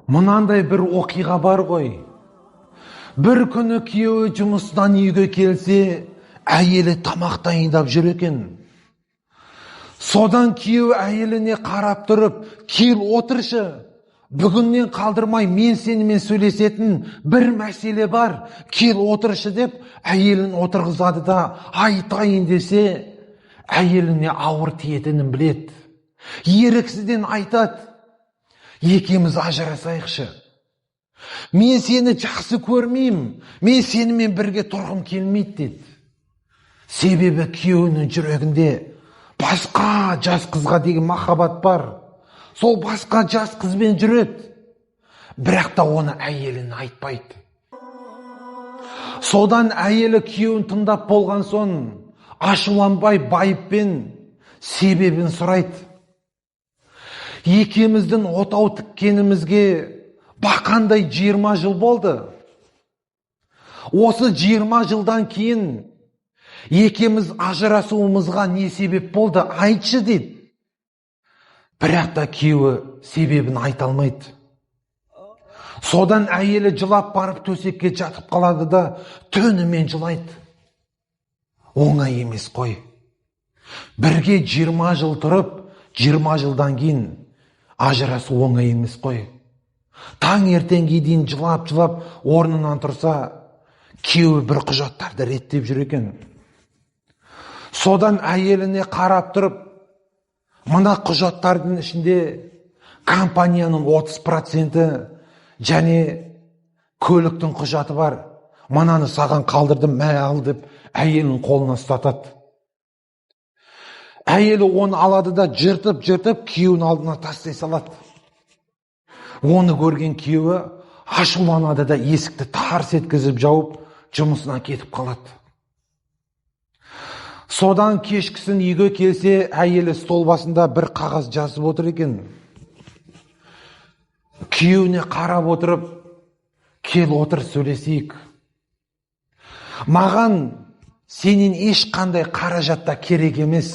Мынандай бір оқиға бар ғой. Бір күні күйеуі жұмыстан үйге келсе, әйелі тамақ дайындап жүр екен. Содан күйеуі әйеліне қарап тұрып, кел отыршы. Бүгіннен қалдырмай мен сенімен сөйлесетін бір мәселе бар. Кел отыршы деп әйелін отырғызады да айтайын десе, әйеліне ауыр тиетінін біледі. Еріксізден айтады: екеуміз ажырасайықшы. Мен сені жақсы көрмеймін, мен сенімен бірге тұрғым келмейді деді. Себебі күйеуінің жүрегінде басқа жас қызға деген махаббат бар. Сол басқа жас қызбен жүреді. Бірақ та оны әйеліне айтпайды. Содан әйелі күйеуін тыңдап болған соң ашуланбай байыппен себебін сұрайды. Екеміздің отау тіккенімізге бақандай 20 жыл болды. Осы 20 жылдан кейін екеміз ажырасуымызға не себеп болды, айтшы дейді. Бірақ та күйеуі себебін айта алмайды. Содан әйелі жылап барып төсекке жатып қалады да түнімен жылайды. Оңай емес қой. Бірге 20 жыл тұрып, 20 жылдан кейін ажырасу оңай емес қой. Таң ертеңге дейін жылап орнынан тұрса, күйеуі бір құжаттарды реттеп жүр екен. Содан әйеліне қарап тұрып, мына құжаттардың ішінде компанияның 30% және көліктің құжаты бар. Мынаны саған қалдырдым, мә ал деп әйелінің қолына ұстатады. Әйелі оны алады да жыртып күйеуінің алдына тастай салады. Оны көрген күйеуі ашуланады да есікті тарс еткізіп жауып жұмысына кетіп қалады. Содан кешкісін үйге келсе, әйелі стол басында бір қағаз жазып отыр екен. Күйеуіне қарап отырып, кел отыр сөйлесейік. Маған сенен ешқандай қаражатта керек емес.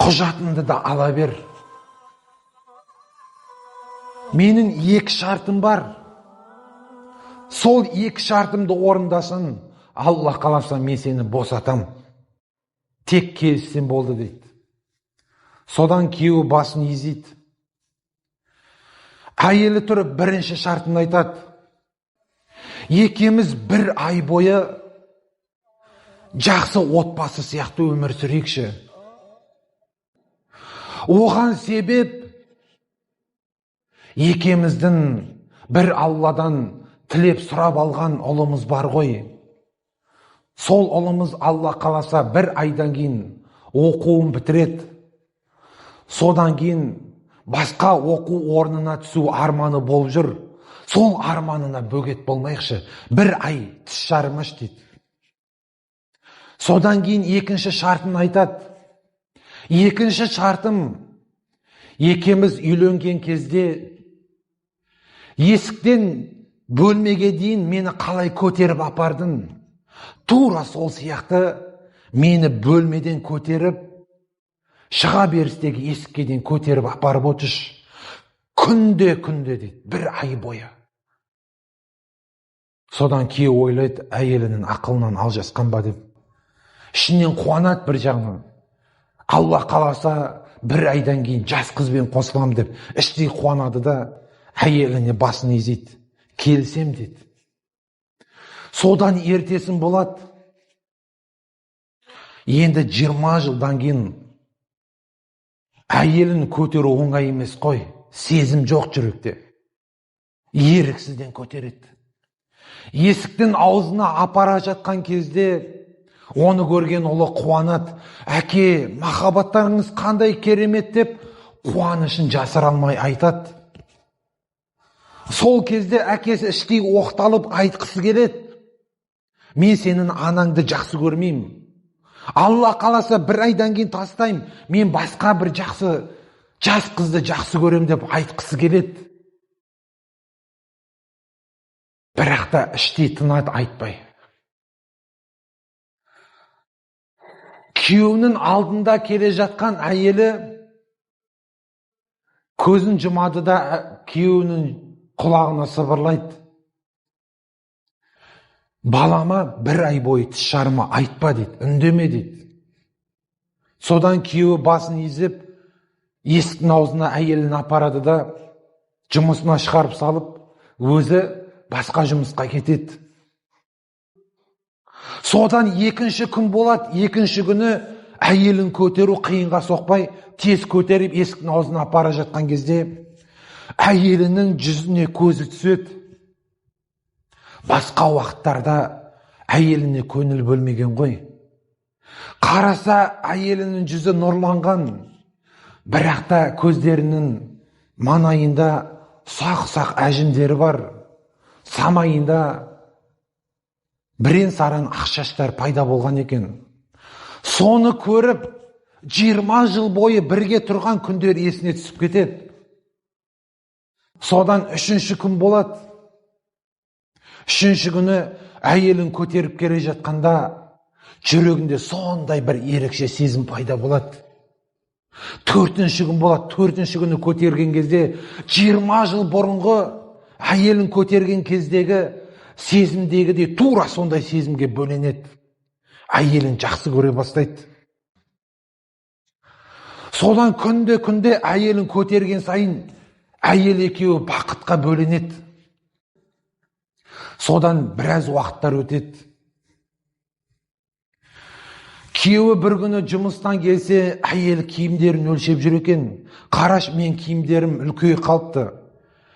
Құжатыңды да ала бер. Менің 2 шартым бар. Сол 2 шартымды орындасын, Алла қаласа мен сені босатам. Тек келіссем болды дейді. Содан күйеуі басын изейді. Әйелі тұрып бірінші шартын айтады. Екеміз 1 ай бойы жақсы отбасы сияқты өмір сүрейікші. Оған себеп екеміздің бір Алладан тілеп сұрап алған ұлымыз бар ғой. Сол ұлымыз Алла қаласа 1 айдан кейін оқуын бітіреді. Содан кейін басқа оқу орнына түсу арманы болып жүр. Сол арманына бөгет болмайықшы. 1 ай тіс жарымаш дейді. Содан кейін екінші шартын айтады. Екінші шартым, екеміз үйленген кезде есіктен бөлмеге дейін мені қалай көтеріп апардың. Тура сол сияқты мені бөлмеден көтеріп, шыға берістегі есікке дейін көтеріп апарып отырш. Күнде дейді, 1 ай бойы. Содан күйеуі ойлайды, әйелінің ақылынан алжасқан ба деп. Ішінен қуанады бір жағынан. Алла қаласа 1 айдан кейін жас қызбен қосылам деп іштей қуанады да әйеліне басын изейді. Келсем деді. Содан ертесін болады. Енді 20 жылдан кейін әйелін көтеру оңай емес қой. Сезім жоқ жүректе. Еріксізден көтереді. Есіктің аузына апара жатқан кезде оны көрген ұлы қуанады. Әке, махаббаттарыңыз қандай керемет деп қуанышын жасыра алмай айтады. Сол кезде әкесі іштей оқталып айтқысы келеді. Мен сенің анаңды жақсы көрмеймін. Алла қаласа 1 айдан кейін тастайым. Мен басқа бір жақсы жас қызды жақсы көрем деп айтқысы келеді. Бірақ та іштей тынады айтпай. Күйеуінің алдында келе жатқан әйелі көзін жұмады да күйеуінің құлағына сыбырлайды: балама 1 ай бойы тіс жарма айтпа дейді, үндеме дейді. Содан күйеуі басын изеп, есіктің аузына әйелін апарады да жұмысына шығарып салып, өзі басқа жұмысқа кетеді. Содан 2-ші күн болады. 2-ші күні әйелін көтеру қиынға соқпай, тез көтеріп есіктің аузына апара жатқан кезде әйелінің жүзіне көзі түседі. Басқа уақыттарда әйеліне көңіл бөлмеген ғой. Қараса әйелінің жүзі нұрланған, бірақ та көздерінің маңайында ұсақ-ұсақ әжімдері бар. Самайында бірен-саран ақ шаштар пайда болған екен. Соны көріп, 20 жыл бойы бірге тұрған күндер есіне түсіп кетеді. Содан 3-ші күн болады. 3-ші күні әйелін көтеріп келе жатқанда жүрегінде сондай бір ерекше сезім пайда болады. 4-ші күн болады. 4-ші күні көтерген кезде 20 жыл бұрынғы әйелін көтерген кездегі сезімдегідей тура сондай сезімге бөленеді. Әйелін жақсы көре бастайды. Содан күнде әйелін көтерген сайын әйел екеуі бақытқа бөленеді. Содан біраз уақыттар өтеді. Күйеуі бір күні жұмыстан келсе, әйел киімдерін өлшеп жүр екен. Қараш, мен киімдерім үлкейіп қалыпты,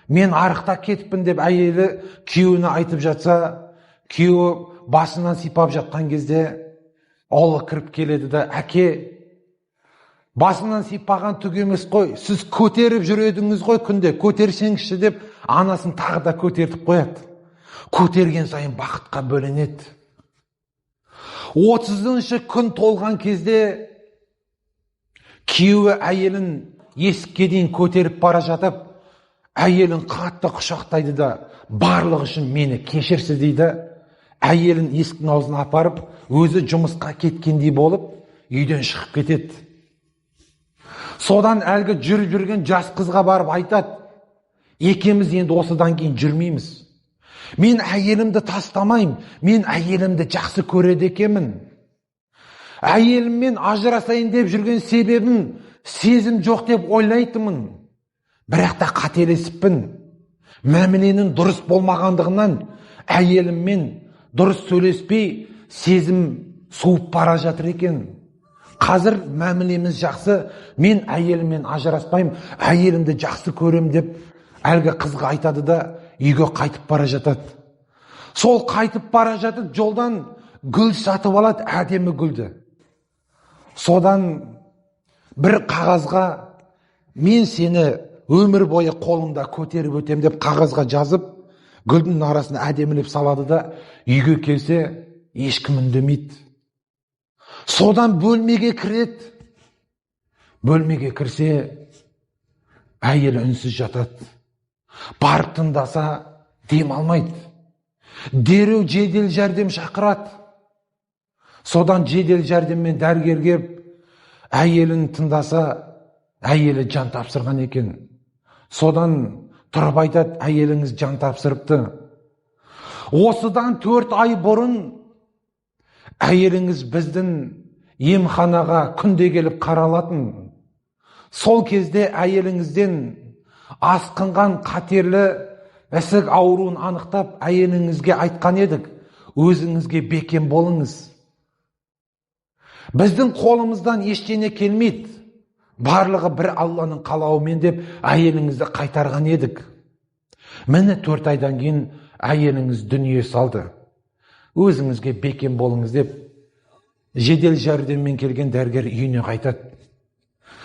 мен арықтап кетіппін деп әйелі күйеуіне айтып жатса, күйеуі басынан сипап жатқан кезде ұлы кіріп келеді да: әке, басынан сипаған түк емес қой, сіз көтеріп жүредіңіз ғой күнде, көтерсеңізші деп анасын тағы да көтертіп қояды. Көтерген сайын бақытқа бөленеді. 30-шы күн толған кезде күйеуі әйелін есікке дейін көтеріп бара жатып, әйелін қатты құшақтайды да: барлық үшін мені кешірсіз дейді. Әйелін есіктің аузына апарып, өзі жұмысқа кеткендей болып, үйден шығып кетеді. Содан әлгі жүріп жүрген жас қызға барып айтады: екеуміз енді осыдан кейін жүрмейміз. Мен әйелімді тастамайым, мен әйелімді жақсы көреді екенмін. Әйеліммен ажырасайын деп жүрген себебім сезім жоқ деп ойлайтынмын. Бірақ та қателесіппін. Мәміленің дұрыс болмағандығынан әйеліммен дұрыс сөйлеспей, сезім суып бара жатыр екен. Қазір мәмілеміз жақсы, мен әйеліммен ажыраспайым, әйелімді жақсы көрем деп әлгі қызға айтады да үйге қайтып бара жатады. Сол қайтып бара жатып, жолдан гүл сатып алады, әдемі гүлді. Содан бір қағазға: мен сені өмір бойы қолымда көтеріп өтем деп қағазға жазып, гүлдің арасына әдемілеп салады да үйге келсе, ешкім үндемейді. Содан бөлмеге кіреді. Бөлмеге кірсе, әйелі үнсіз жатады. Барып тыңдаса, дем алмайды. Дереу жедел жәрдем шақырады. Содан жедел жәрдеммен дәрігер келіп, әйелін тыңдаса, әйелі жан тапсырған екен. Содан тұрып айтады: әйеліңіз жан тапсырыпты. Осыдан 4 ай бұрын әйеліңіз біздің емханаға күнде келіп қаралатын. Сол кезде әйеліңізден асқынған қатерлі ісік ауруын анықтап, әйеліңізге айтқан едік: өзіңізге бекем болыңыз. Біздің қолымыздан ештеңе келмейді, барлығы бір Алланың қалауымен деп әйеліңізді қайтарған едік. Міне 4 айдан кейін әйеліңіз дүние салды. Өзіңізге бекем болыңыз деп жедел жәрдеммен келген дәрігер үйіне қайтады.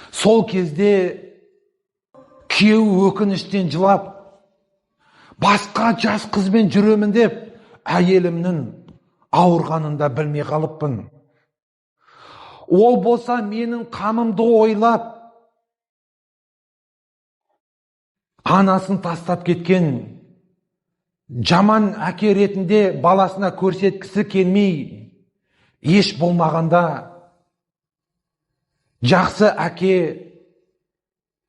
Сол кезде күйеуі өкініштен жылап, басқа жас қызбен жүремін деп, әйелімнің ауырғанын да білмей қалыппын. Ол болса менің қамымды ойлап, анасын тастап кеткен, жаман әке ретінде баласына көрсеткісі келмей, еш болмағанда жақсы әке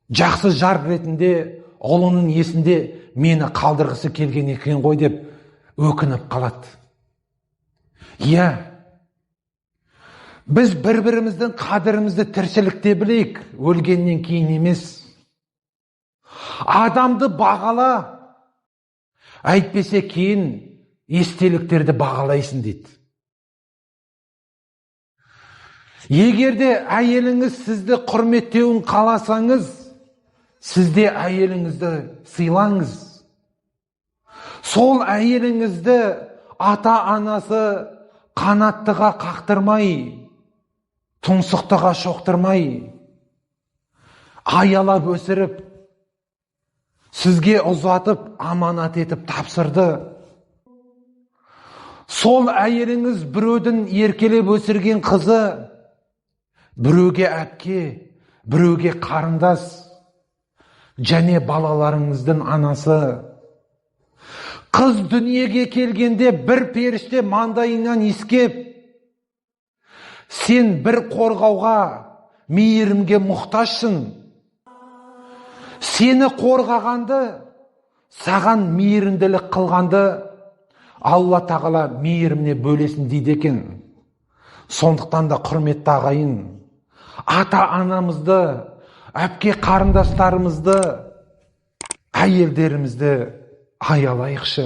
жақсы жар ретінде ұлының есінде мені қалдырғысы келген екен ғой деп өкініп қалады. Иә, біз бір-біріміздің қадірімізді тіршілікте білейік, өлгеннен кейін емес. Адамды бағала, әйтпесе кейін естеліктерді бағалайсың дейді. Егерде әйеліңіз сізді құрметтеуін қаласаңыз, сізде әйеліңізді сыйлаңыз. Сол әйеліңізді ата-анасы қанаттыға қақтырмай, тұмсықтыға шоқтырмай, аялап өсіріп, сізге ұзатып, аманат етіп тапсырды. Сол әйеліңіз біреудің еркелеп өсірген қызы, біреуге әпке, біреуге қарындас, және балаларыңыздың анасы. Қыз дүниеге келгенде бір періште маңдайыңнан иіскеп, сен бір қорғауға, мейірімге мұқтажсың. Сені қорғағанды, саған мейірімділік қылғанды, Алла тағала мейіріміне бөлесін дейді екен. Сондықтан да құрметті ағайын, ата-анамызды, әпке қарындастарымызды, әйелдерімізді аялайықшы.